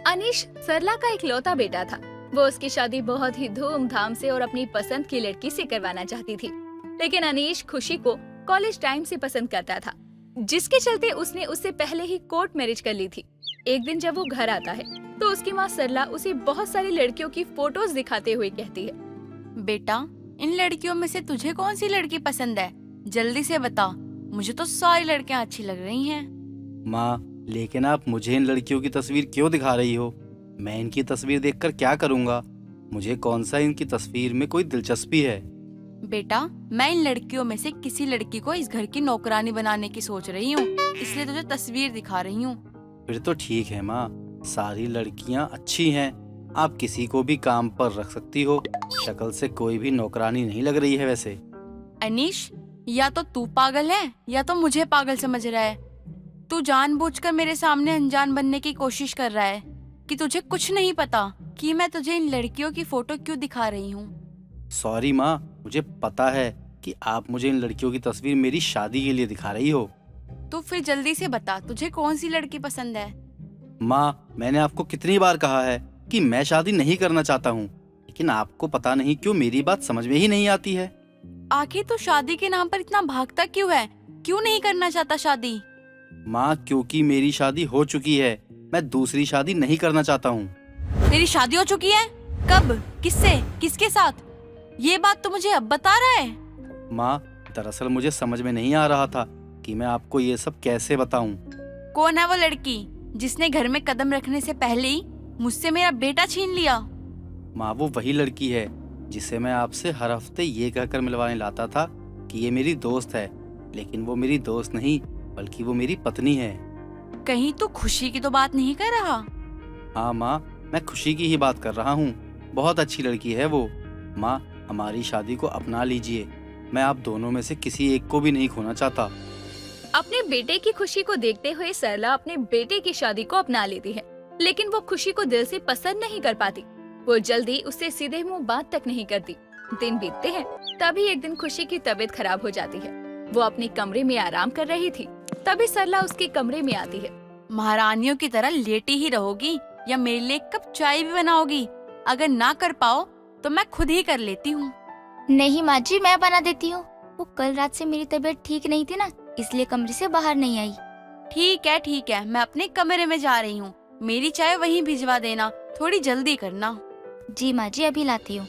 अनीश सरला का इकलौता बेटा था। वो उसकी शादी बहुत ही धूमधाम से और अपनी पसंद की लड़की से करवाना चाहती थी, लेकिन अनीश खुशी को कॉलेज टाइम से पसंद करता था, जिसके चलते उसने उससे पहले ही कोर्ट मैरिज कर ली थी। एक दिन जब वो घर आता है तो उसकी माँ सरला उसे बहुत सारी लड़कियों की फोटोज दिखाते हुए कहती है, बेटा, इन लड़कियों में से तुझे कौन सी लड़की पसंद है? जल्दी से बता, मुझे तो सारी लड़कियां अच्छी लग रही हैं। माँ, लेकिन आप मुझे इन लड़कियों की तस्वीर क्यों दिखा रही हो? मैं इनकी तस्वीर देखकर क्या करूँगा? मुझे कौन सा इनकी तस्वीर में कोई दिलचस्पी है? बेटा, मैं इन लड़कियों में से किसी लड़की को इस घर की नौकरानी बनाने की सोच रही हूँ, इसलिए तुझे तस्वीर दिखा रही हूँ। फिर तो ठीक है माँ, सारी लड़कियाँ अच्छी हैं। आप किसी को भी काम पर रख सकती हो। शक्ल से कोई भी नौकरानी नहीं लग रही है वैसे। अनीश, या तो तू पागल है या तो मुझे पागल समझ रहा है। तू जानबूझकर मेरे सामने अनजान बनने की कोशिश कर रहा है कि तुझे कुछ नहीं पता कि मैं तुझे इन लड़कियों की फोटो क्यों दिखा रही हूँ। सॉरी माँ, मुझे पता है कि आप मुझे इन लड़कियों की तस्वीर मेरी शादी के लिए दिखा रही हो। तो फिर जल्दी से बता, तुझे कौन सी लड़की पसंद है? माँ, मैंने आपको कितनी बार कहा है कि मैं शादी नहीं करना चाहता हूँ, लेकिन आपको पता नहीं क्यों मेरी बात समझ में ही नहीं आती है। आखिर तू शादी के नाम पर इतना भागता क्यों है? क्यों नहीं करना चाहता शादी? माँ, क्योंकि मेरी शादी हो चुकी है। मैं दूसरी शादी नहीं करना चाहता हूँ। तेरी शादी हो चुकी है? कब? किससे? किसके साथ? ये बात तो मुझे अब बता रहा है। माँ, दरअसल मुझे समझ में नहीं आ रहा था कि मैं आपको ये सब कैसे बताऊं। कौन है वो लड़की जिसने घर में कदम रखने से पहले ही मुझसे मेरा बेटा छीन लिया? माँ, वो वही लड़की है जिसे मैं आपसे हर हफ्ते ये कहकर मिलवाने लाता था कि ये मेरी दोस्त है, लेकिन वो मेरी दोस्त नहीं बल्कि वो मेरी पत्नी है। कहीं तू खुशी की तो बात नहीं कर रहा? हाँ माँ, मैं खुशी की ही बात कर रहा हूँ। बहुत अच्छी लड़की है वो। माँ, हमारी शादी को अपना लीजिए। मैं आप दोनों में से किसी एक को भी नहीं खोना चाहता। अपने बेटे की खुशी को देखते हुए सरला अपने बेटे की शादी को अपना लेती है, लेकिन वो खुशी को दिल से पसंद नहीं कर पाती। वो जल्दी उससे सीधे मुंह बात तक नहीं करती। दिन बीतते हैं, तभी एक दिन खुशी की तबीयत खराब हो जाती है। वो अपने कमरे में आराम कर रही थी, तभी सरला उसके कमरे में आती है। महारानियों की तरह लेटी ही रहोगी या मेरे लिए एक कप चाय भी बनाओगी? अगर ना कर पाओ तो मैं खुद ही कर लेती हूँ। नहीं माँ जी, मैं बना देती हूँ। वो कल रात से मेरी तबीयत ठीक नहीं थी ना, इसलिए कमरे से बाहर नहीं आई। ठीक है, मैं अपने कमरे में जा रही हूँ। मेरी चाय वहीं भिजवा देना, थोड़ी जल्दी करना। जी माँ जी, अभी लाती हूँ।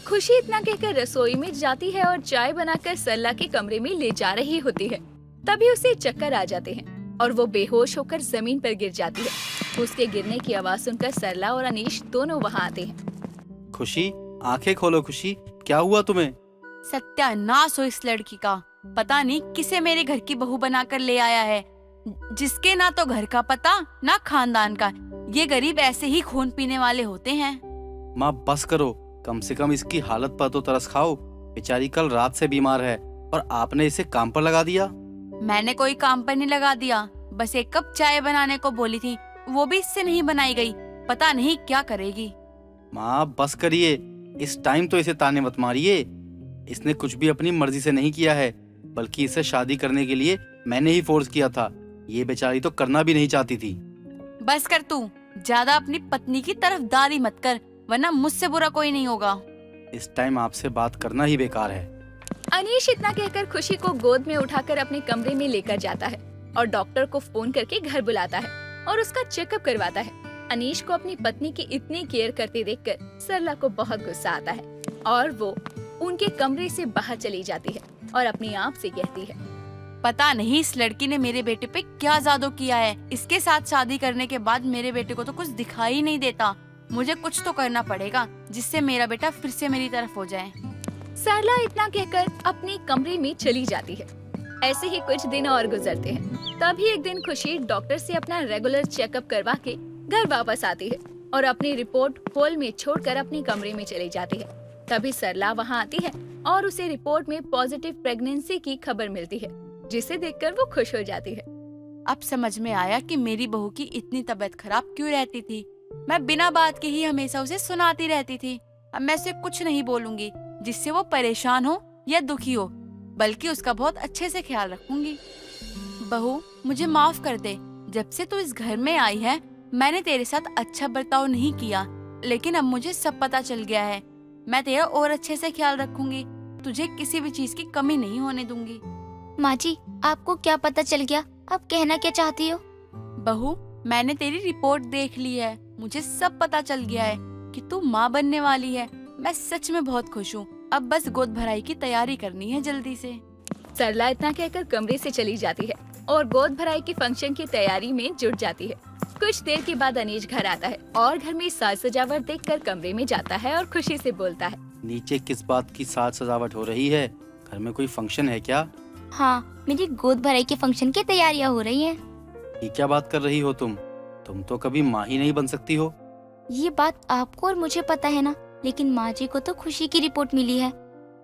खुशी इतना कहकर रसोई में जाती है और चाय बनाकर सरला के कमरे में ले जा रही होती है। तभी उसे चक्कर आ जाते हैं और वो बेहोश होकर जमीन पर गिर जाती है। उसके गिरने की आवाज सुनकर सरला और अनीश दोनों वहाँ आते हैं। खुशी, आंखें खोलो। खुशी, क्या हुआ तुम्हें? सत्यानाश हो इस लड़की का। पता नहीं किसे मेरे घर की बहू बनाकर ले आया है, जिसके ना तो घर का पता ना खानदान का। ये गरीब ऐसे ही खून पीने वाले होते हैं। माँ, बस करो। कम से कम इसकी हालत पर तो तरस खाओ। बेचारी कल रात से बीमार है और आपने इसे काम पर लगा दिया। मैंने कोई काम पर नहीं लगा दिया, बस एक कप चाय बनाने को बोली थी, वो भी इससे नहीं बनाई गई। पता नहीं क्या करेगी। माँ, बस करिए। इस टाइम तो इसे ताने मत मारिए। इसने कुछ भी अपनी मर्जी से नहीं किया है, बल्कि इसे शादी करने के लिए मैंने ही फोर्स किया था। ये बेचारी तो करना भी नहीं चाहती थी। बस कर तू, ज्यादा अपनी पत्नी की तरफदारी मत कर, वरना मुझसे बुरा कोई नहीं होगा। इस टाइम आपसे बात करना ही बेकार है। अनीश इतना कहकर खुशी को गोद में उठाकर अपने कमरे में लेकर जाता है और डॉक्टर को फोन करके घर बुलाता है और उसका चेकअप करवाता है। अनीश को अपनी पत्नी की इतनी केयर करते देखकर सरला को बहुत गुस्सा आता है और वो उनके कमरे से बाहर चली जाती है और अपनी आप से कहती है, पता नहीं इस लड़की ने मेरे बेटे पे क्या जादू किया है। इसके साथ शादी करने के बाद मेरे बेटे को तो कुछ दिखाई नहीं देता। मुझे कुछ तो करना पड़ेगा जिससे मेरा बेटा फिर से मेरी तरफ हो जाए। सरला इतना कहकर अपने कमरे में चली जाती है। ऐसे ही कुछ दिन और गुजरते हैं। तभी एक दिन खुशी डॉक्टर से अपना रेगुलर चेकअप करवा के घर वापस आती है और अपनी रिपोर्ट हॉल में छोड़कर अपने कमरे में चली जाती है। तभी सरला वहाँ आती है और उसे रिपोर्ट में पॉजिटिव प्रेगनेंसी की खबर मिलती है, जिसे देखकर वो खुश हो जाती है। अब समझ में आया कि मेरी बहू की इतनी तबीयत खराब क्यों रहती थी। मैं बिना बात के ही हमेशा उसे सुनाती रहती थी। अब मैं उसे कुछ नहीं बोलूंगी जिससे वो परेशान हो या दुखी हो, बल्कि उसका बहुत अच्छे से ख्याल रखूंगी। बहू, मुझे माफ कर दे। जब से तू इस घर में आई है, मैंने तेरे साथ अच्छा बर्ताव नहीं किया, लेकिन अब मुझे सब पता चल गया है। मैं तेरा और अच्छे से ख्याल रखूंगी, तुझे किसी भी चीज की कमी नहीं होने दूंगी। माँ जी, आपको क्या पता चल गया? आप कहना क्या चाहती हो? बहू, मैंने तेरी रिपोर्ट देख ली है, मुझे सब पता चल गया है कि तू माँ बनने वाली है। मैं सच में बहुत खुश हूँ। अब बस गोद भराई की तैयारी करनी है जल्दी से। सरला इतना कहकर कमरे से चली जाती है और गोद भराई के फंक्शन की तैयारी में जुट जाती है। कुछ देर के बाद अनीश घर आता है और घर में साज सजावट देखकर कमरे में जाता है और खुशी से बोलता है, नीचे किस बात की साज सजावट हो रही है? घर में कोई फंक्शन है क्या? हाँ, मेरी गोद भराई के फंक्शन की तैयारियां हो रही हैं। ये क्या बात कर रही हो तुम? तो कभी माँ ही नहीं बन सकती हो। ये बात आपको और मुझे पता है ना, लेकिन माँ जी को तो खुशी की रिपोर्ट मिली है।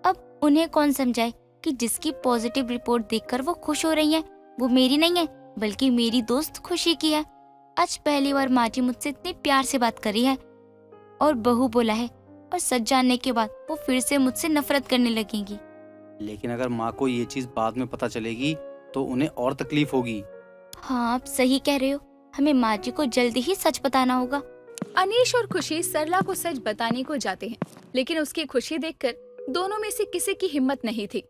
अब उन्हें कौन समझाए कि जिसकी पॉजिटिव रिपोर्ट देखकर वो खुश हो रही हैं, वो मेरी नहीं है बल्कि मेरी दोस्त खुशी की है। आज पहली बार माँ जी मुझसे इतने प्यार से बात करी है और बहू बोला है, और सच जानने के बाद वो फिर से मुझसे नफरत करने लगेंगी। लेकिन अगर माँ को ये चीज बाद में पता चलेगी तो उन्हें और तकलीफ होगी। हाँ, आप सही कह रहे हो, हमें माँ जी को जल्दी ही सच बताना होगा। अनीश और खुशी सरला को सच बताने को जाते हैं, लेकिन उसकी खुशी देखकर दोनों में से किसी की हिम्मत नहीं थी,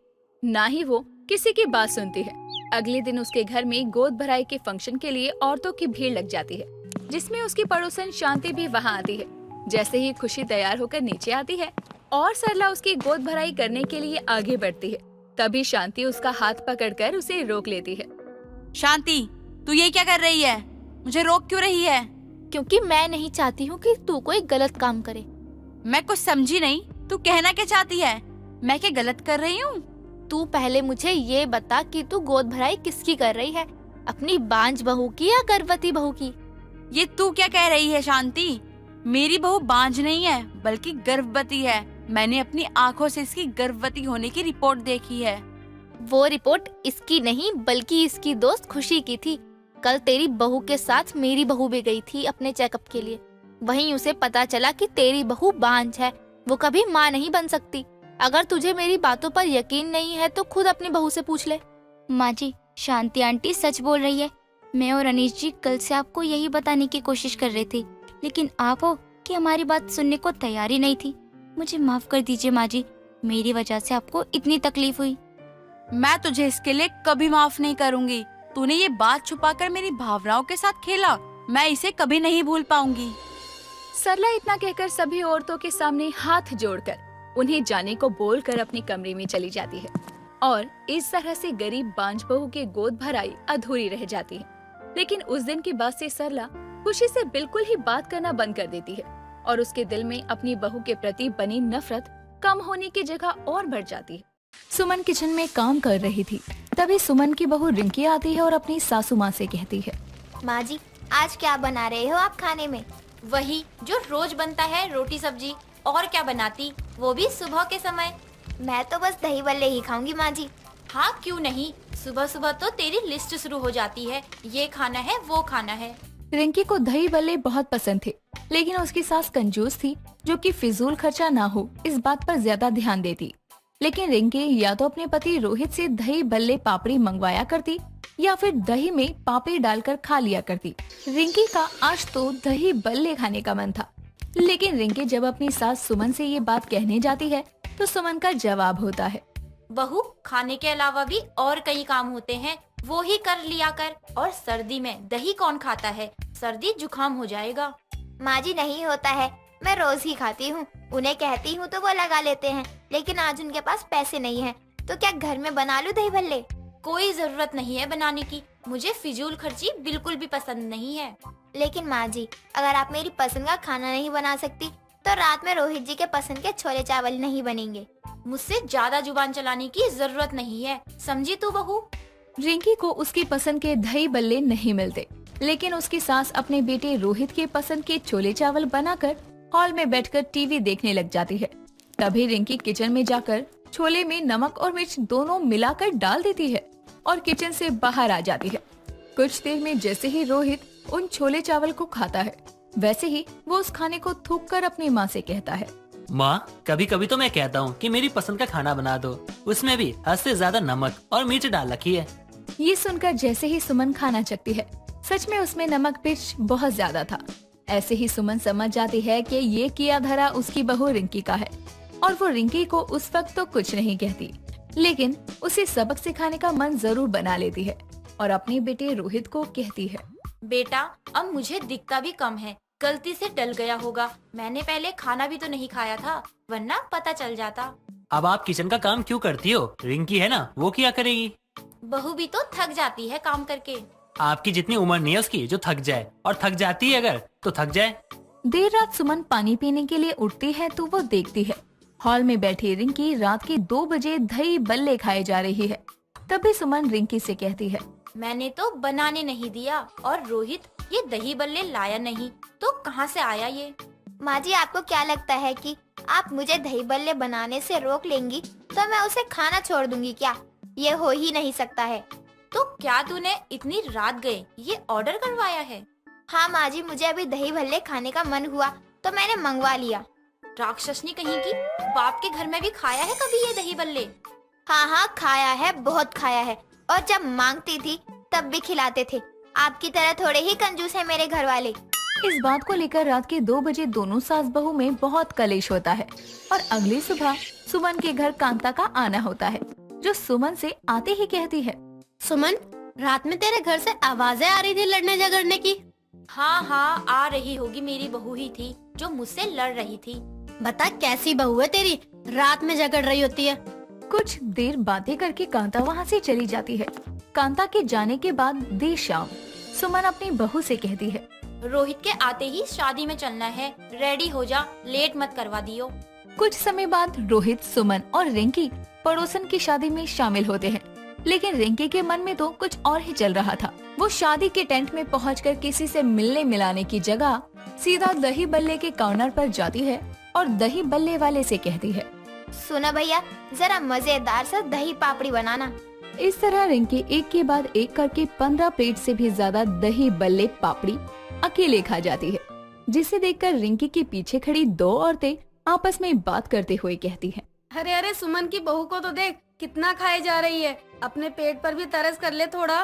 ना ही वो किसी की बात सुनती है। अगले दिन उसके घर में गोद भराई के फंक्शन के लिए औरतों की भीड़ लग जाती है, जिसमें उसकी पड़ोसन शांति भी वहां आती है। जैसे ही खुशी तैयार होकर नीचे आती है और सरला उसकी गोद भराई करने के लिए आगे बढ़ती है, तभी शांति उसका हाथ पकड़कर उसे रोक लेती है। शांति, तू ये क्या कर रही है? मुझे रोक क्यों रही है? क्योंकि मैं नहीं चाहती हूँ कि तू कोई गलत काम करे। मैं कुछ समझी नहीं, तू कहना क्या चाहती है? मैं क्या गलत कर रही हूँ? तू पहले मुझे ये बता कि तू गोद भराई किसकी कर रही है, अपनी बांझ बहू की या गर्भवती बहू की? ये तू क्या कह रही है शांति? मेरी बहू बांझ नहीं है बल्कि गर्भवती है। मैंने अपनी आंखों से इसकी गर्भवती होने की रिपोर्ट देखी है। वो रिपोर्ट इसकी नहीं बल्कि इसकी दोस्त खुशी की थी। कल तेरी बहू के साथ मेरी बहू भी गई थी अपने चेकअप के लिए। वहीं उसे पता चला कि तेरी बहू बांझ है, वो कभी माँ नहीं बन सकती। अगर तुझे मेरी बातों पर यकीन नहीं है तो खुद अपनी बहू से पूछ ले। माँ जी, शांति आंटी सच बोल रही है। मैं और अनीश जी कल से आपको यही बताने की कोशिश कर रहे थे, लेकिन आप हो कि हमारी बात सुनने को तैयार ही नहीं थी। मुझे माफ कर दीजिए माँ जी, मेरी वजह से आपको इतनी तकलीफ हुई। मैं तुझे इसके लिए कभी माफ नहीं करूंगी। तूने ये बात छुपाकर मेरी भावनाओं के साथ खेला, मैं इसे कभी नहीं भूल पाऊंगी। सरला इतना कहकर सभी औरतों के सामने हाथ जोड़कर उन्हें जाने को बोलकर अपने कमरे में चली जाती है और इस तरह से गरीब बांझ बहू की गोद भराई अधूरी रह जाती है। लेकिन उस दिन के बाद से सरला खुशी से बिल्कुल ही बात करना बंद कर देती है और उसके दिल में अपनी बहू के प्रति बनी नफरत कम होने की जगह और बढ़ जाती है। सुमन किचन में काम कर रही थी, तभी सुमन की बहू रिंकी आती है और अपनी सासू माँ से कहती है, माँ जी, आज क्या बना रहे हो आप खाने में? वही जो रोज बनता है, रोटी सब्जी। और क्या बनाती, वो भी सुबह के समय। मैं तो बस दही बल्ले ही खाऊंगी माँ जी। हाँ, क्यों नहीं, सुबह सुबह तो तेरी लिस्ट शुरू हो जाती है, ये खाना है वो खाना है। रिंकी को दही बल्ले बहुत पसंद थे, लेकिन उसकी सास कंजूस थी जो कि फिजूल खर्चा ना हो इस बात पर ज्यादा ध्यान देती। लेकिन रिंकी या तो अपने पति रोहित से दही बल्ले पापड़ी मंगवाया करती या फिर दही में पापड़ी डालकर खा लिया करती। रिंकी का आज तो दही बल्ले खाने का मन था, लेकिन रिंकी जब अपनी सास सुमन से ये बात कहने जाती है तो सुमन का जवाब होता है, बहू, खाने के अलावा भी और कई काम होते हैं, वो ही कर लिया कर। और सर्दी में दही कौन खाता है, सर्दी जुकाम हो जाएगा। माँ जी, नहीं होता है, मैं रोज ही खाती हूँ। उन्हें कहती हूँ तो वो लगा लेते हैं, लेकिन आज उनके पास पैसे नहीं है, तो क्या घर में बना लूं दही भल्ले? कोई जरूरत नहीं है बनाने की, मुझे फिजूल खर्ची बिल्कुल भी पसंद नहीं है। लेकिन माँ जी, अगर आप मेरी पसंद का खाना नहीं बना सकती तो रात में रोहित जी के पसंद के छोले चावल नहीं बनेंगे। मुझसे ज्यादा जुबान चलाने की जरूरत नहीं है, समझी तू बहू? रिंकी को उसकी पसंद के दही बल्ले नहीं मिलते, लेकिन उसकी सास अपने बेटे रोहित के पसंद के छोले चावल बनाकर हॉल में बैठकर टीवी देखने लग जाती है। तभी रिंकी किचन में जाकर छोले में नमक और मिर्च दोनों मिलाकर डाल देती है और किचन से बाहर आ जाती है। कुछ देर में जैसे ही रोहित उन छोले चावल को खाता है, वैसे ही वो उस खाने को थूककर अपनी माँ से कहता है, माँ, कभी कभी तो मैं कहता हूँ कि मेरी पसंद का खाना बना दो, उसमें भी हद से ज्यादा नमक और मिर्च डाल रखी है। ये सुनकर जैसे ही सुमन खाना चखती है, सच में उसमें नमक मिर्च बहुत ज्यादा था। ऐसे ही सुमन समझ जाती है कि ये किया धरा उसकी बहू रिंकी का है और वो रिंकी को उस वक्त तो कुछ नहीं कहती, लेकिन उसे सबक सिखाने का मन जरूर बना लेती है और अपने बेटे रोहित को कहती है, बेटा अब मुझे दिखता भी कम है, गलती से डल गया होगा। मैंने पहले खाना भी तो नहीं खाया था, वरना पता चल जाता। अब आप किचन का काम क्यों करती हो? रिंकी है ना, वो क्या करेगी? बहू भी तो थक जाती है काम करके। आपकी जितनी उम्र नहीं है उसकी जो थक जाए, और थक जाती है अगर तो थक जाए। देर रात सुमन पानी पीने के लिए उठती है तो वो देखती है हॉल में बैठी रिंकी रात के 2 बजे दही बल्ले खाए जा रही है। तभी सुमन रिंकी से कहती है, मैंने तो बनाने नहीं दिया और रोहित ये दही बल्ले लाया नहीं, तो कहाँ से आया ये? माँ जी, आपको क्या लगता है कि आप मुझे दही बल्ले बनाने से रोक लेंगी तो मैं उसे खाना छोड़ दूंगी क्या? ये हो ही नहीं सकता है। तो क्या तूने इतनी रात गए ये ऑर्डर करवाया है? हाँ माँ जी, मुझे अभी दही भल्ले खाने का मन हुआ तो मैंने मंगवा लिया। राक्षसनी कहीं की, बाप के घर में भी खाया है कभी ये दही बल्ले? हाँ खाया है, बहुत खाया है, और जब मांगती थी तब भी खिलाते थे। आपकी तरह थोड़े ही कंजूस है मेरे घर वाले। इस बात को लेकर रात के 2 बजे दोनों सास बहू में बहुत कलेश होता है और अगली सुबह सुमन के घर कांता का आना होता है, जो सुमन से आते ही कहती है, सुमन, रात में तेरे घर से आवाजें आ रही थी लड़ने झगड़ने की। हाँ आ रही होगी, मेरी बहू ही थी जो मुझसे लड़ रही थी। बता कैसी बहू है तेरी, रात में झगड़ रही होती है। कुछ देर बातें करके कांता वहाँ से चली जाती है। कांता के जाने के बाद देर शाम सुमन अपनी बहू से कहती है, रोहित के आते ही शादी में चलना है, रेडी हो जा, लेट मत करवा दियो। कुछ समय बाद रोहित, सुमन और रिंकी पड़ोसन की शादी में शामिल होते हैं, लेकिन रिंकी के मन में तो कुछ और ही चल रहा था। वो शादी के टेंट में पहुंचकर किसी से मिलने मिलाने की जगह सीधा दही बल्ले के काउंटर पर जाती है और दही बल्ले वाले से कहती है, सुना भैया, जरा मजेदार सा दही पापड़ी बनाना। इस तरह रिंकी एक के बाद एक करके 15 प्लेट से भी ज्यादा दही बल्ले पापड़ी अकेले खा जाती है, जिसे देखकर रिंकी के पीछे खड़ी 2 औरतें आपस में बात करते हुए कहती हैं, अरे अरे, सुमन की बहू को तो देख कितना खाए जा रही है, अपने पेट पर भी तरस कर ले थोड़ा।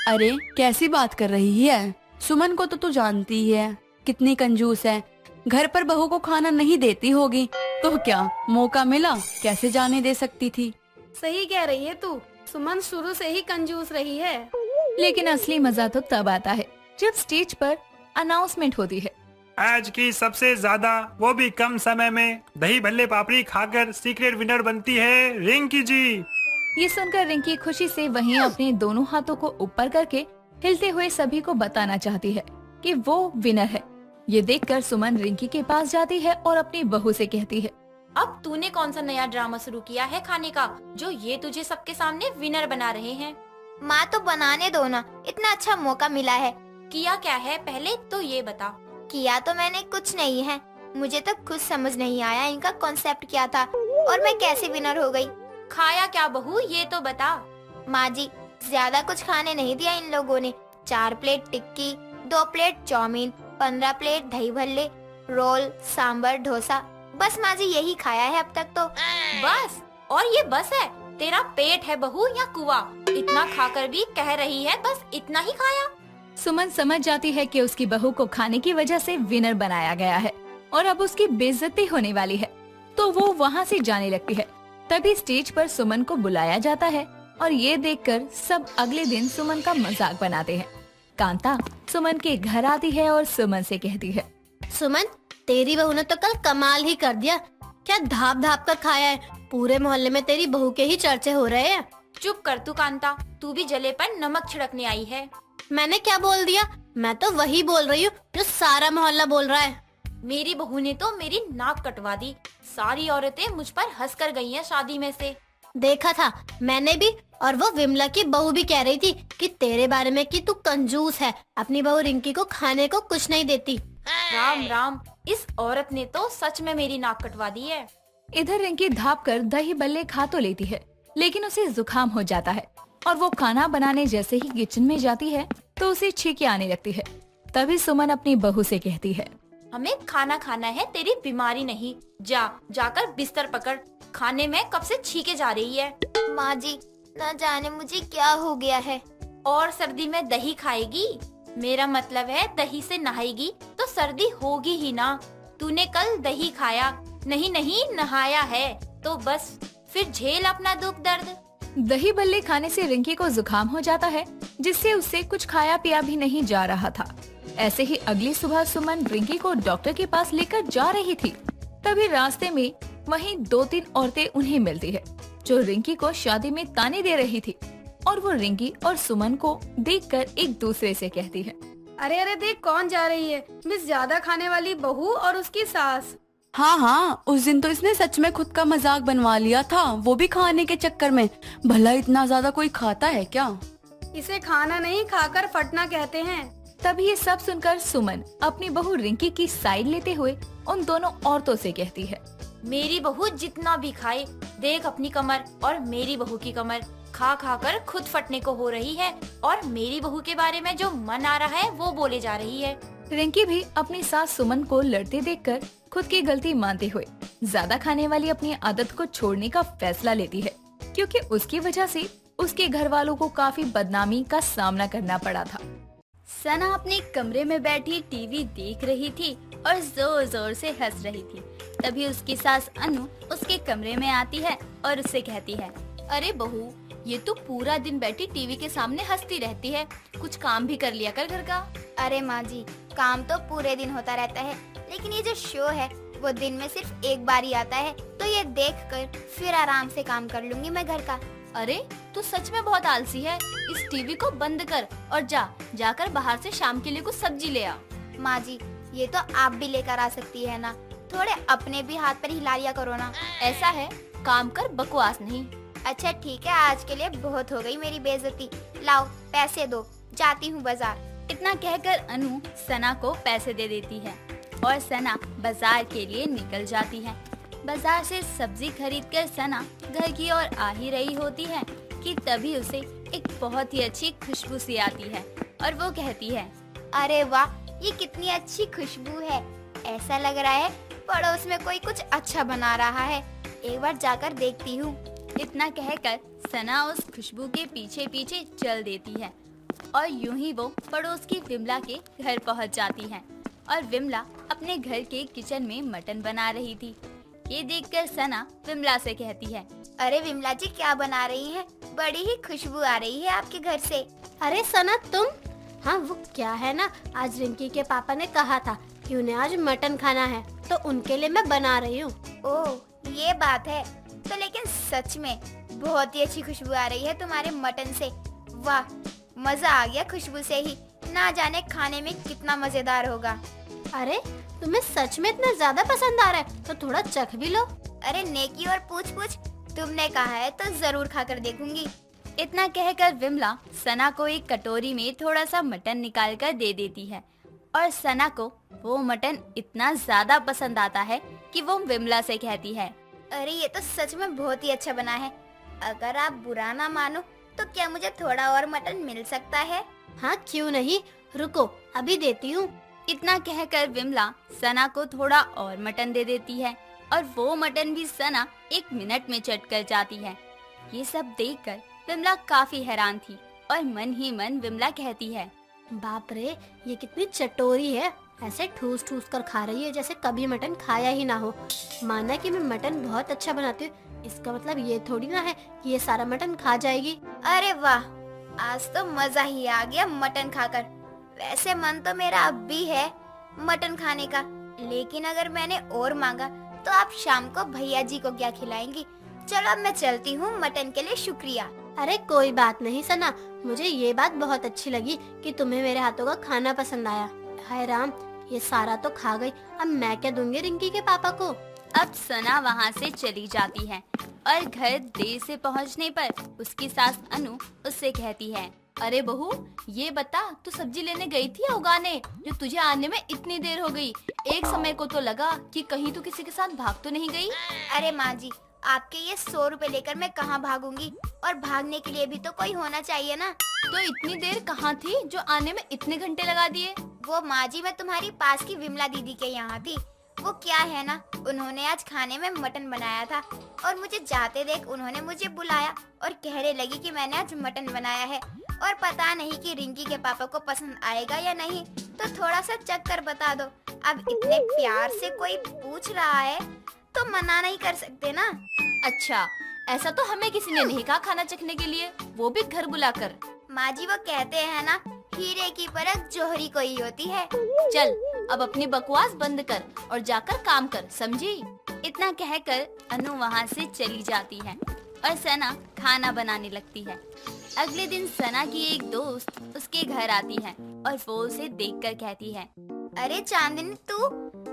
अरे कैसी बात कर रही है? सुमन को तो तू जानती ही है कितनी कंजूस है, घर पर बहू को खाना नहीं देती होगी, तो क्या मौका मिला कैसे जाने दे सकती थी? सही कह रही है तू, सुमन शुरू से ही कंजूस रही है। लेकिन असली मजा तो तब आता है जब स्टेज पर अनाउंसमेंट होती है, आज की सबसे ज्यादा, वो भी कम समय में, दही भल्ले पापड़ी खाकर सीक्रेट विनर बनती है रिंकी जी। ये सुनकर रिंकी खुशी से वहीं अपने दोनों हाथों को ऊपर करके हिलते हुए सभी को बताना चाहती है कि वो विनर है। ये देखकर सुमन रिंकी के पास जाती है और अपनी बहू से कहती है, अब तूने कौन सा नया ड्रामा शुरू किया है खाने का, जो ये तुझे सबके सामने विनर बना रहे हैं? माँ तो बनाने दो ना, इतना अच्छा मौका मिला है। किया क्या है पहले तो ये बता। किया तो मैंने कुछ नहीं है, मुझे तो खुद समझ नहीं आया इनका कॉन्सेप्ट क्या था और मैं कैसे विनर हो गई। खाया क्या बहू ये तो बता। माँ जी, ज्यादा कुछ खाने नहीं दिया इन लोगों ने। 4 प्लेट टिक्की, 2 प्लेट चाउमीन, 15 प्लेट दही भल्ले, रोल, सांबर, डोसा, बस माँ जी यही खाया है अब तक तो। बस? और ये बस है? तेरा पेट है बहू या कुआ? इतना खाकर भी कह रही है बस इतना ही खाया? सुमन समझ जाती है कि उसकी बहू को खाने की वजह से विनर बनाया गया है और अब उसकी बेइज्जती होने वाली है, तो वो वहाँ से जाने लगती है। तभी स्टेज पर सुमन को बुलाया जाता है और ये देखकर सब अगले दिन सुमन का मजाक बनाते हैं। कांता सुमन के घर आती है और सुमन से कहती है, सुमन, तेरी बहू ने तो कल कमाल ही कर दिया, क्या धाप धाप कर खाया है, पूरे मोहल्ले में तेरी बहू के ही चर्चे हो रहे हैं। चुप कर तू कांता, तू भी जले पर नमक छिड़कने आई है। मैंने क्या बोल दिया? मैं तो वही बोल रही हूँ जो सारा मोहल्ला बोल रहा है। मेरी बहू ने तो मेरी नाक कटवा दी, सारी औरतें मुझ पर हंस कर गई हैं शादी में से। देखा था मैंने भी, और वो विमला की बहू भी कह रही थी कि तेरे बारे में कि तू कंजूस है, अपनी बहू रिंकी को खाने को कुछ नहीं देती। राम राम, इस औरत ने तो सच में मेरी नाक कटवा दी है। इधर रिंकी धाप कर दही बल्ले खा तो लेती है, लेकिन उसे जुकाम हो जाता है और वो खाना बनाने जैसे ही किचन में जाती है तो उसे छींके आने लगती है। तभी सुमन अपनी बहू से कहती है, हमें खाना खाना है, तेरी बीमारी नहीं। जाकर बिस्तर पकड़, खाने में कब से छींके जा रही है। माँ जी, न जाने मुझे क्या हो गया है। और सर्दी में दही खाएगी? मेरा मतलब है दही से नहाएगी तो सर्दी होगी ही ना। तूने कल दही खाया नहीं नहाया है तो बस फिर झेल अपना दुख दर्द। दही भल्ले खाने से रिंकी को जुकाम हो जाता है, जिससे उससे कुछ खाया पिया भी नहीं जा रहा था। ऐसे ही अगली सुबह सुमन रिंकी को डॉक्टर के पास लेकर जा रही थी। तभी रास्ते में वहीं 2-3 औरतें उन्हें मिलती है, जो रिंकी को शादी में ताने दे रही थी। और वो रिंकी और सुमन को देखकर एक दूसरे से कहती है, अरे अरे देख कौन जा रही है, मिस ज्यादा खाने वाली बहू और उसकी सास। हाँ हाँ, उस दिन तो इसने सच में खुद का मजाक बनवा लिया था, वो भी खाने के चक्कर में। भला इतना ज्यादा कोई खाता है क्या? इसे खाना नहीं खाकर फटना कहते हैं। तभी ये सब सुनकर सुमन अपनी बहू रिंकी की साइड लेते हुए उन दोनों औरतों से कहती है, मेरी बहू जितना भी खाए, देख अपनी कमर और मेरी बहू की कमर, खा खा कर खुद फटने को हो रही है और मेरी बहू के बारे में जो मन आ रहा है वो बोले जा रही है। रिंकी भी अपनी सास सुमन को लड़ते देखकर खुद की गलती मानते हुए ज्यादा खाने वाली अपनी आदत को छोड़ने का फैसला लेती है, क्योंकि उसकी वजह से उसके घर वालों को काफी बदनामी का सामना करना पड़ा था। सना अपने कमरे में बैठी टीवी देख रही थी और जोर जोर से हंस रही थी। तभी उसकी सास अनु उसके कमरे में आती है और उससे कहती है, अरे बहू, ये तो पूरा दिन बैठी टीवी के सामने हंसती रहती है, कुछ काम भी कर लिया कर घर का। अरे माँ जी, काम तो पूरे दिन होता रहता है, लेकिन ये जो शो है वो दिन में सिर्फ एक बार ही आता है, तो ये देखकर फिर आराम से काम कर लूंगी मैं घर का। अरे तू सच में बहुत आलसी है, इस टीवी को बंद कर और जाकर बाहर से शाम के लिए कुछ सब्जी ले आ। माँ जी, ये तो आप भी लेकर आ सकती है ना, थोड़े अपने भी हाथ पर हिला लिया करो ना। ऐसा है, काम कर, बकवास नहीं। अच्छा ठीक है, आज के लिए बहुत हो गई मेरी बेइज्जती, लाओ पैसे दो, जाती हूँ बाजार। इतना कहकर अनु सना को पैसे दे देती है और सना बाजार के लिए निकल जाती है। बाजार से सब्जी खरीदकर सना घर की ओर आ ही रही होती है कि तभी उसे एक बहुत ही अच्छी खुशबू सी आती है और वो कहती है, अरे वाह, ये कितनी अच्छी खुशबू है, ऐसा लग रहा है पड़ोस में कोई कुछ अच्छा बना रहा है, एक बार जाकर देखती हूँ। इतना कहकर सना उस खुशबू के पीछे पीछे चल देती है और यूं ही वो पड़ोस की विमला के घर पहुंच जाती है और विमला अपने घर के किचन में मटन बना रही थी। ये देखकर सना विमला से कहती है, अरे विमला जी, क्या बना रही हैं? बड़ी ही खुशबू आ रही है आपके घर से। अरे सना तुम? हाँ वो क्या है ना, आज रिंकी के पापा ने कहा था कि उन्हें आज मटन खाना है, तो उनके लिए मैं बना रही हूँ। ओह ये बात है, तो लेकिन सच में बहुत ही अच्छी खुशबू आ रही है तुम्हारे मटन से। वाह, मजा आ गया खुशबू से ही, ना जाने खाने में कितना मजेदार होगा। अरे तुम्हें सच में इतना ज्यादा पसंद आ रहा है तो थोड़ा चख भी लो। अरे नेकी और पूछ पूछ, तुमने कहा है तो जरूर खाकर देखूंगी। इतना कहकर विमला सना को एक कटोरी में थोड़ा सा मटन निकाल कर दे देती है और सना को वो मटन इतना ज्यादा पसंद आता है कि वो विमला से कहती है, अरे ये तो सच में बहुत ही अच्छा बना है, अगर आप बुरा ना मानो तो क्या मुझे थोड़ा और मटन मिल सकता है? हाँ क्यों नहीं, रुको अभी देती हूँ। इतना कहकर विमला सना को थोड़ा और मटन दे देती है और वो मटन भी सना 1 मिनट में चट कर जाती है। ये सब देखकर विमला काफी हैरान थी और मन ही मन विमला कहती है, बाप रे, ये कितनी चटोरी है, ऐसे ठूस ठूस कर खा रही है जैसे कभी मटन खाया ही ना हो। माना कि मैं मटन बहुत अच्छा बनाती हूँ, इसका मतलब ये थोड़ी ना है कि ये सारा मटन खा जाएगी। अरे वाह, आज तो मजा ही आ गया मटन खाकर। वैसे मन तो मेरा अब भी है मटन खाने का, लेकिन अगर मैंने और मांगा तो आप शाम को भैया जी को क्या खिलाएंगी। चलो अब मैं चलती हूँ, मटन के लिए शुक्रिया। अरे कोई बात नहीं सना, मुझे ये बात बहुत अच्छी लगी कि तुम्हें मेरे हाथों का खाना पसंद आया। हाय राम, ये सारा तो खा गई, अब मैं क्या दूंगी रिंकी के पापा को। अब सना वहाँ से चली जाती है और घर देर से पहुँचने पर उसकी सास अनु उससे कहती है, अरे बहू, ये बता, तू सब्जी लेने गई थी या उगाने, जो तुझे आने में इतनी देर हो गई? एक समय को तो लगा कि कहीं तू किसी के साथ भाग तो नहीं गई। अरे माँ जी, आपके ये 100 रुपए लेकर मैं कहाँ भागूंगी, और भागने के लिए भी तो कोई होना चाहिए ना। तो इतनी देर कहाँ थी जो आने में इतने घंटे लगा दिए? वो माँ जी, मैं तुम्हारी पास की विमला दीदी के यहाँ थी। वो क्या है ना, उन्होंने आज खाने में मटन बनाया था और मुझे जाते देख उन्होंने मुझे बुलाया और कहने लगी कि मैंने आज मटन बनाया है और पता नहीं कि रिंकी के पापा को पसंद आएगा या नहीं, तो थोड़ा सा चख कर बता दो। अब इतने प्यार से कोई पूछ रहा है तो मना नहीं कर सकते ना। अच्छा, ऐसा तो हमें किसी ने नहीं कहा खाना चखने के लिए, वो भी घर बुलाकर। माँ जी वो कहते हैं ना, हीरे की परख जोहरी को ही होती है। चल अब अपनी बकवास बंद कर और जाकर काम कर, समझी? इतना कहकर अनु वहाँ से चली जाती है और सना खाना बनाने लगती है। अगले दिन सना की एक दोस्त उसके घर आती है और वो उसे देखकर कहती है, अरे चांदनी तू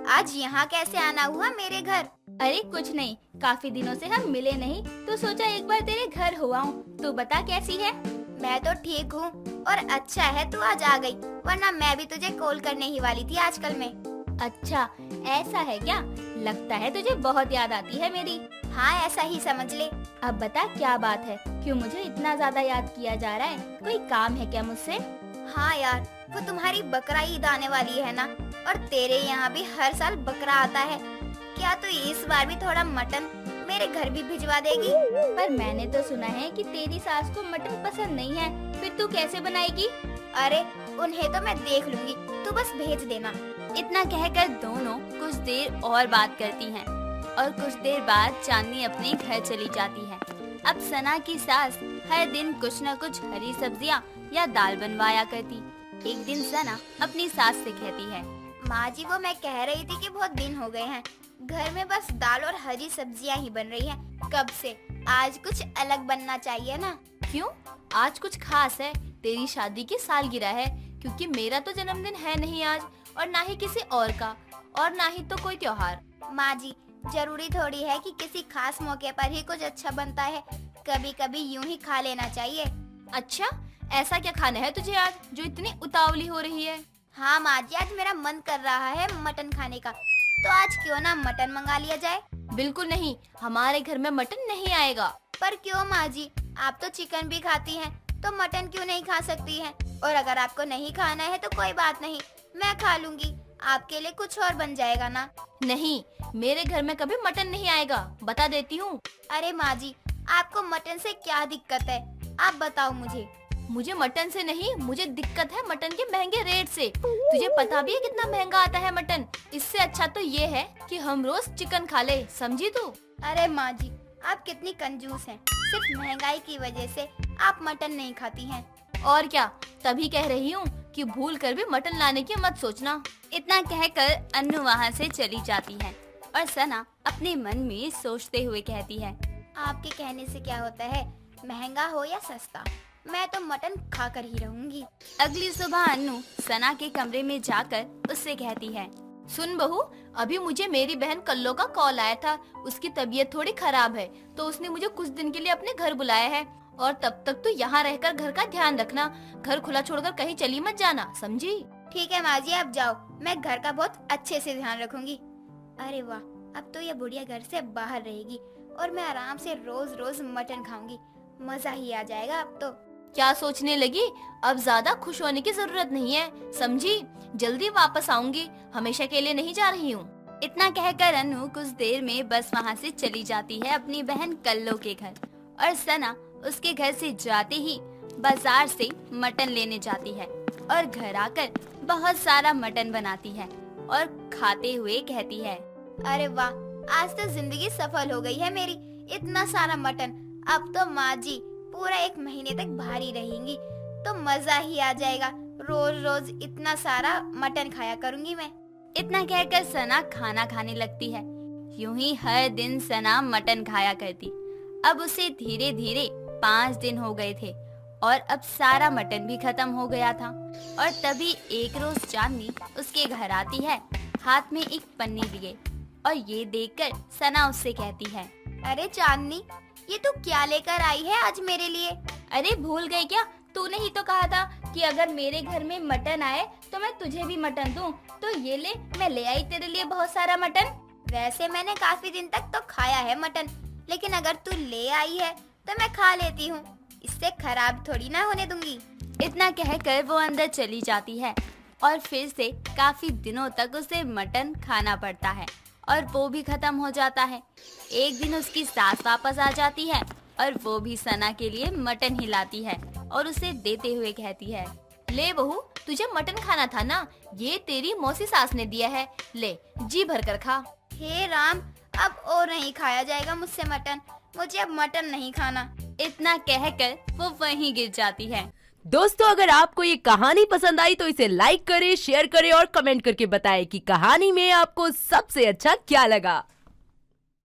आज यहाँ कैसे आना हुआ मेरे घर? अरे कुछ नहीं, काफी दिनों से हम मिले नहीं तो सोचा एक बार तेरे घर हो आऊं। तू बता कैसी है? मैं तो ठीक हूँ और अच्छा है तू आज आ गई, वरना मैं भी तुझे कॉल करने ही वाली थी आजकल में। अच्छा ऐसा है क्या? लगता है तुझे बहुत याद आती है मेरी। हाँ ऐसा ही समझ ले। अब बता क्या बात है, क्यों मुझे इतना ज्यादा याद किया जा रहा है? कोई काम है क्या मुझसे? हाँ यार, वो तुम्हारी बकरा ईद आने वाली है ना, और तेरे यहाँ भी हर साल बकरा आता है। क्या तू इस बार भी थोड़ा मटन मेरे घर भी भिजवा देगी? पर मैंने तो सुना है कि तेरी सास को मटन पसंद नहीं है, फिर तू कैसे बनाएगी? अरे उन्हें तो मैं देख लूंगी, तू बस भेज देना। इतना कहकर दोनों कुछ देर और बात करती हैं और कुछ देर बाद चांदनी अपने घर चली जाती है। अब सना की सास हर दिन कुछ न कुछ हरी सब्जियां या दाल बनवाया करती। एक दिन सना अपनी सास से कहती है, माँ जी वो मैं कह रही थी कि बहुत दिन हो गए हैं, घर में बस दाल और हरी सब्जियां ही बन रही हैं कब से। आज कुछ अलग बनना चाहिए ना। क्यों? आज कुछ खास है? तेरी शादी की सालगिरह है, क्योंकि मेरा तो जन्मदिन है नहीं आज, और ना ही किसी और का, और ना ही तो कोई त्योहार। माँ जी जरूरी थोड़ी है कि किसी खास मौके पर ही कुछ अच्छा बनता है, कभी कभी यूं ही खा लेना चाहिए। अच्छा, ऐसा क्या खाना है तुझे आज जो इतनी उतावली हो रही है? हाँ माँ जी, आज मेरा मन कर रहा है मटन खाने का, तो आज क्यों ना मटन मंगा लिया जाए। बिल्कुल नहीं, हमारे घर में मटन नहीं आएगा। पर क्यों माँ जी, आप तो चिकन भी खाती हैं, तो मटन क्यों नहीं खा सकती हैं? और अगर आपको नहीं खाना है तो कोई बात नहीं, मैं खा लूंगी, आपके लिए कुछ और बन जाएगा ना। नहीं, मेरे घर में कभी मटन नहीं आएगा, बता देती हूँ। अरे माँ जी, आपको मटन से क्या दिक्कत है, आप बताओ मुझे। मुझे मटन से नहीं, मुझे दिक्कत है मटन के महंगे रेट से। तुझे पता भी है कितना महंगा आता है मटन? इससे अच्छा तो ये है कि हम रोज चिकन खा ले, समझी तू? अरे माँ जी, आप कितनी कंजूस हैं, सिर्फ महंगाई की वजह से आप मटन नहीं खाती हैं। और क्या, तभी कह रही हूँ कि भूल कर भी मटन लाने की मत सोचना। इतना कहकर अन्नू वहाँ से चली जाती है और सना अपने मन में सोचते हुए कहती है, आपके कहने से क्या होता है, महंगा हो या सस्ता, मैं तो मटन खाकर ही रहूंगी। अगली सुबह अन्नू सना के कमरे में जाकर उससे कहती है, सुन बहू, अभी मुझे मेरी बहन कल्लो का कॉल आया था, उसकी तबीयत थोड़ी खराब है, तो उसने मुझे कुछ दिन के लिए अपने घर बुलाया है, और तब तक तो यहाँ रहकर घर का ध्यान रखना, घर खुला छोड़कर कहीं चली मत जाना, समझी? ठीक है माँ जी, आप जाओ, मैं घर का बहुत अच्छे से ध्यान रखूंगी। अरे वाह, अब तो ये बुढ़िया घर से बाहर रहेगी और मैं आराम से रोज रोज मटन खाऊंगी, मजा ही आ जाएगा अब तो। क्या सोचने लगी? अब ज्यादा खुश होने की जरूरत नहीं है, समझी? जल्दी वापस आऊंगी, हमेशा के लिए नहीं जा रही हूँ। इतना कहकर अनु कुछ देर में बस वहाँ से चली जाती है अपनी बहन कल्लो के घर, और सना उसके घर से जाते ही बाजार से मटन लेने जाती है और घर आकर बहुत सारा मटन बनाती है और खाते हुए कहती है, अरे वाह, आज तो जिंदगी सफल हो गई है मेरी, इतना सारा मटन। अब तो माँ जी पूरा 1 महीने तक भारी रहेंगी, तो मजा ही आ जाएगा, रोज रोज इतना सारा मटन खाया करूंगी मैं। इतना कहकर सना खाना खाने लगती है। यूं ही हर दिन सना मटन खाया करती। अब उसे धीरे धीरे 5 दिन हो गए थे और अब सारा मटन भी खत्म हो गया था। और तभी एक रोज चांदनी उसके घर आती है, हाथ में एक पन्नी लिए, और ये देखकर सना उससे कहती है, अरे चांदनी, ये तू क्या लेकर आई है आज मेरे लिए? अरे भूल गई क्या? तूने ही तो कहा था कि अगर मेरे घर में मटन आए तो मैं तुझे भी मटन दूं, तो ये ले, मैं ले आई तेरे लिए बहुत सारा मटन। वैसे मैंने काफी दिन तक तो खाया है मटन, लेकिन अगर तू ले आई है तो मैं खा लेती हूँ, इससे खराब थोड़ी ना होने दूंगी। इतना कहकर वो अंदर चली जाती है और फिर से काफी दिनों तक उसे मटन खाना पड़ता है और वो भी खत्म हो जाता है। एक दिन उसकी सास वापस आ जाती है और वो भी सना के लिए मटन ही लाती है। और उसे देते हुए कहती है, ले बहू, तुझे मटन खाना था ना, ये तेरी मौसी सास ने दिया है, ले जी भर कर खा। हे राम, अब और नहीं खाया जाएगा मुझसे मटन, मुझे अब मटन नहीं खाना। इतना कहकर वो वहीं गिर जाती है। दोस्तों, अगर आपको ये कहानी पसंद आई तो इसे लाइक करें, शेयर करें और कमेंट करके बताएं कि कहानी में आपको सबसे अच्छा क्या लगा।